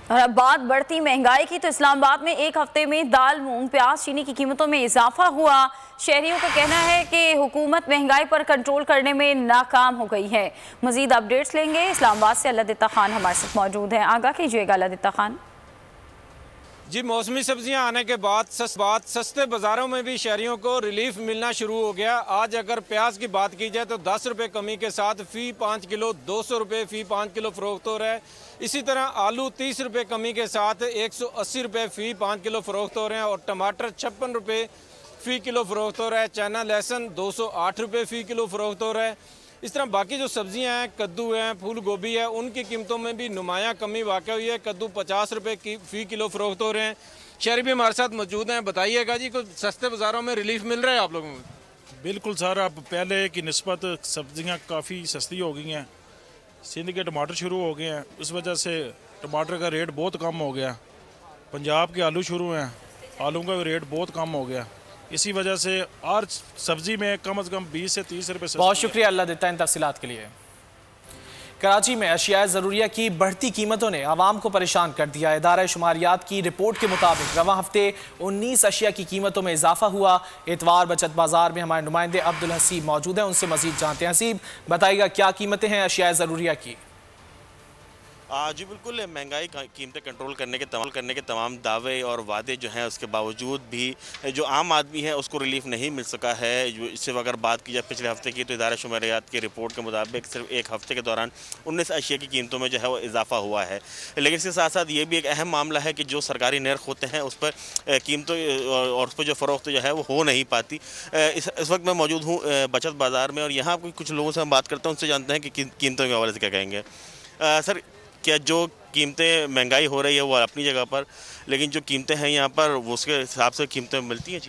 और अब बात बढ़ती महंगाई की, तो इस्लामाबाद में एक हफ्ते में दाल, मूंग, प्याज, चीनी की कीमतों में इजाफा हुआ। शहरियों का कहना है कि हुकूमत महंगाई पर कंट्रोल करने में नाकाम हो गई है। मजीद अपडेट्स लेंगे। इस्लामाबाद से लतिता खान हमारे साथ मौजूद हैं। आगाह कीजिएगा लतिता खान। जी, मौसमी सब्जियां आने के बाद सस्ते बाज़ारों में भी शहरियों को रिलीफ मिलना शुरू हो गया। आज अगर प्याज की बात की जाए तो 10 रुपये कमी के साथ फ़ी 5 किलो 200 रुपये फ़ी 5 किलो फ़रोख्त हो रहा है। इसी तरह आलू 30 रुपये कमी के साथ 180 रुपये फ़ी 5 किलो फ़रोख्त हो रहे हैं और टमाटर 56 रुपये फ़ी किलो फ़रोख्त हो रहा है। चाइना लहसुन 208 रुपये फ़ी किलो फ़रोख्त हो रहा है। इस तरह बाकी जो सब्जियां हैं, कद्दू हैं, फूल गोभी है, उनकी कीमतों में भी नुमायां कमी वाक़ हुई है। कद्दू 50 रुपये की फ़ी किलो फ़रोख्त हो रहे हैं। शहरी भी हमारे साथ मौजूद हैं। बताइएगा जी, कुछ सस्ते बाज़ारों में रिलीफ मिल रहा है आप लोगों को? बिल्कुल सर, अब पहले की निस्बत सब्जियां काफ़ी सस्ती हो गई हैं। सिंध के टमाटर शुरू हो गए हैं, उस वजह से टमाटर का रेट बहुत कम हो गया। पंजाब के आलू शुरू हैं, आलू का रेट बहुत कम हो गया। इसी वजह से हर सब्जी में कम से कम 20 से 30 रुपये। बहुत शुक्रिया अल्लाह देता इन तफसीलात के लिए। कराची में अशिया ज़रूरिया की बढ़ती कीमतों ने आवाम को परेशान कर दिया। इदारा शुमारियात की रिपोर्ट के मुताबिक रवां हफ्ते 19 अशिया की कीमतों में इजाफा हुआ। एतवार बचत बाजार में हमारे नुमाइंदे अब्दुल हसीब मौजूद हैं, उनसे मजीद जानते हैं। हसीब, बताइएगा क्या कीमतें हैं अशिया ज़रूरिया की? जी बिल्कुल, महंगाई कीमतें कंट्रोल करने के तमाम दावे और वादे जो हैं, उसके बावजूद भी जो आम आदमी है उसको रिलीफ नहीं मिल सका है। जो इससे अगर बात की जाए पिछले हफ्ते की, तो इदारा शुमारियात की रिपोर्ट के मुताबिक सिर्फ एक हफ्ते के दौरान 19 अशिया की कीमतों में जो है वो इजाफा हुआ है। लेकिन इसके साथ साथ ये भी एक अहम मामला है कि जो सरकारी नर्ख होते हैं उस पर कीमतों और उस पर जो फ़रोख्त जो है वो हो नहीं पाती। इस वक्त मैं मौजूद हूँ बचत बाज़ार में, और यहाँ कुछ लोगों से हम बात करते हैं, उनसे जानते हैं कि कीमतों के हवाले से क्या कहेंगे। सर, क्या जो कीमतें महंगाई हो रही है वो अपनी जगह पर, लेकिन जो कीमतें हैं यहाँ पर वो उसके हिसाब से कीमतें मिलती हैं?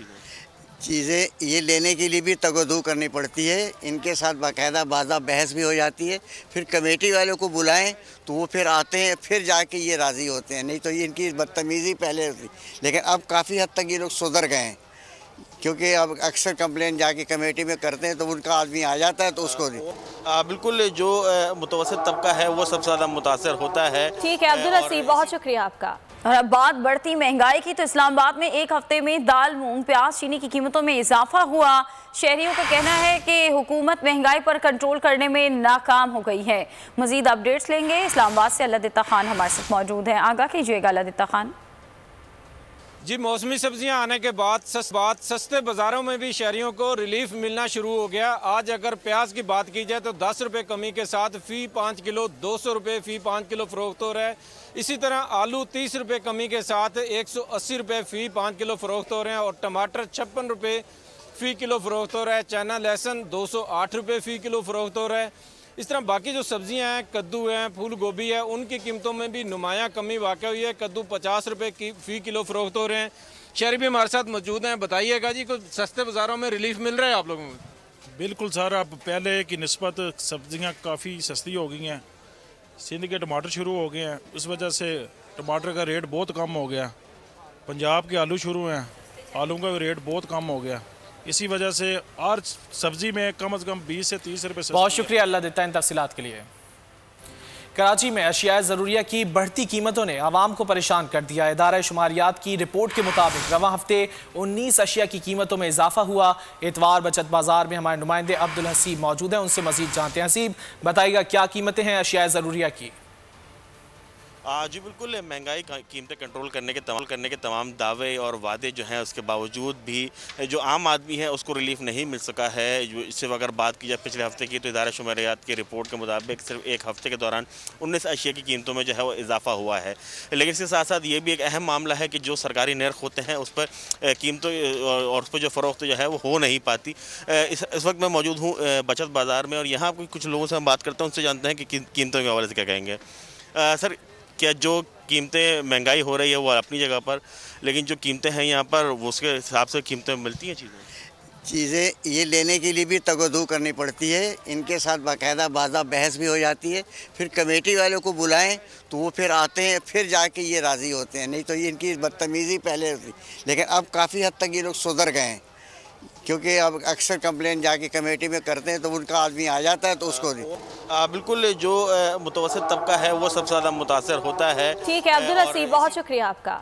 चीज़ें ये लेने के लिए भी तगदू करनी पड़ती है। इनके साथ बाकायदा बाज़ा बहस भी हो जाती है। फिर कमेटी वालों को बुलाएं तो वो फिर आते हैं, फिर जाके ये राज़ी होते हैं। नहीं तो ये इनकी बदतमीज़ी पहले होती। लेकिन अब काफ़ी हद तक ये लोग सुधर गए हैं, क्योंकि अब अक्सर कंप्लेन जाके कमेटी में करते हैं तो उनका आदमी आ जाता है तो उसको बिल्कुल जो मुतवस्सित तबका है वो सबसे ज़्यादा मुतासर होता है। ठीक है अब्दुल हसीब, बहुत शुक्रिया आपका। और अब बात बढ़ती महंगाई की, तो इस्लामाबाद में एक हफ्ते में दाल, मूंग, प्याज, चीनी की कीमतों में इजाफा हुआ। शहरियों का कहना है कि हुकूमत महंगाई पर कंट्रोल करने में नाकाम हो गई है। मजीद अपडेट्स लेंगे। इस्लामाबाद से लतिता खान हमारे साथ मौजूद हैं। आगाह कीजिएगा लतिता खान। जी, मौसमी सब्जियां आने के बाद सस्ते बाज़ारों में भी शहरियों को रिलीफ मिलना शुरू हो गया। आज अगर प्याज की बात की जाए तो 10 रुपये कमी के साथ फ़ी 5 किलो 200 रुपये फ़ी 5 किलो फ़रोख्त हो रहा है। इसी तरह आलू 30 रुपये कमी के साथ 180 रुपये फ़ी 5 किलो फ़रोख्त हो रहे हैं और टमाटर 56 रुपये फ़ी किलो फ़रोख्त हो रहा है। चाइना लहसुन 208 रुपये फ़ी किलो फ़रोख्त हो रहा है। इस तरह बाकी जो सब्जियां हैं, कद्दू हैं, फूल गोभी है, उनकी कीमतों में भी नुमायां कमी वाक़ हुई है। कद्दू 50 रुपये की फ़ी किलो फ़रोख्त हो रहे हैं। शहरी भी हमारे साथ मौजूद हैं। बताइएगा जी, कुछ सस्ते बाज़ारों में रिलीफ मिल रहा है आप लोगों को? बिल्कुल सर, अब पहले की निस्बत सब्जियां काफ़ी सस्ती हो गई हैं। सिंध के टमाटर शुरू हो गए हैं, उस वजह से टमाटर का रेट बहुत कम हो गया। पंजाब के आलू शुरू हैं, आलू का रेट बहुत कम हो गया। इसी वजह से हर सब्जी में कम से कम 20 से 30 रुपये। बहुत शुक्रिया अल्लाह देता इन तफसीलात के लिए। कराची में अशिया ज़रूरिया की बढ़ती कीमतों ने आवाम को परेशान कर दिया। इदारा शुमारियात की रिपोर्ट के मुताबिक रवां हफ्ते 19 अशिया की कीमतों में इजाफा हुआ। एतवार बचत बाजार में हमारे नुमाइंदे अब्दुल हसीब मौजूद हैं, उनसे मजीद जानते हैं। हसीब, बताइएगा क्या कीमतें हैं अशिया ज़रूरिया की? जी बिल्कुल, महंगाई कीमतें कंट्रोल करने के तमाम दावे और वादे जो हैं, उसके बावजूद भी जो आम आदमी है उसको रिलीफ नहीं मिल सका है। जो इससे अगर बात की जाए पिछले हफ्ते की, तो इदारा शुमारियात की रिपोर्ट के मुताबिक सिर्फ एक हफ्ते के दौरान 19 अशिया की कीमतों में जो है वो इजाफा हुआ है। लेकिन इसके साथ साथ ये भी एक अहम मामला है कि जो सरकारी नर्ख होते हैं उस पर कीमतों और उस पर जो फ़रोख्त जो है वो हो नहीं पाती। इस वक्त मैं मौजूद हूँ बचत बाज़ार में, और यहाँ कुछ लोगों से हम बात करते हैं, उनसे जानते हैं कि कीमतों के हवाले से क्या कहेंगे। सर, क्या जो कीमतें महंगाई हो रही है वो अपनी जगह पर, लेकिन जो कीमतें हैं यहाँ पर वो उसके हिसाब से कीमतें मिलती हैं? चीज़ें ये लेने के लिए भी तगदू करनी पड़ती है। इनके साथ बाकायदा बाज़ा बहस भी हो जाती है। फिर कमेटी वालों को बुलाएं तो वो फिर आते हैं, फिर जाके ये राज़ी होते हैं। नहीं तो ये इनकी बदतमीज़ी पहले होती। लेकिन अब काफ़ी हद तक ये लोग सुधर गए हैं, क्योंकि अब अक्सर कंप्लेन जाके कमेटी में करते हैं तो उनका आदमी आ जाता है तो उसको बिल्कुल जो मुतवसत तबका है वो सबसे ज़्यादा मुतासर होता है। ठीक है अब्दुल हसीब, बहुत शुक्रिया आपका।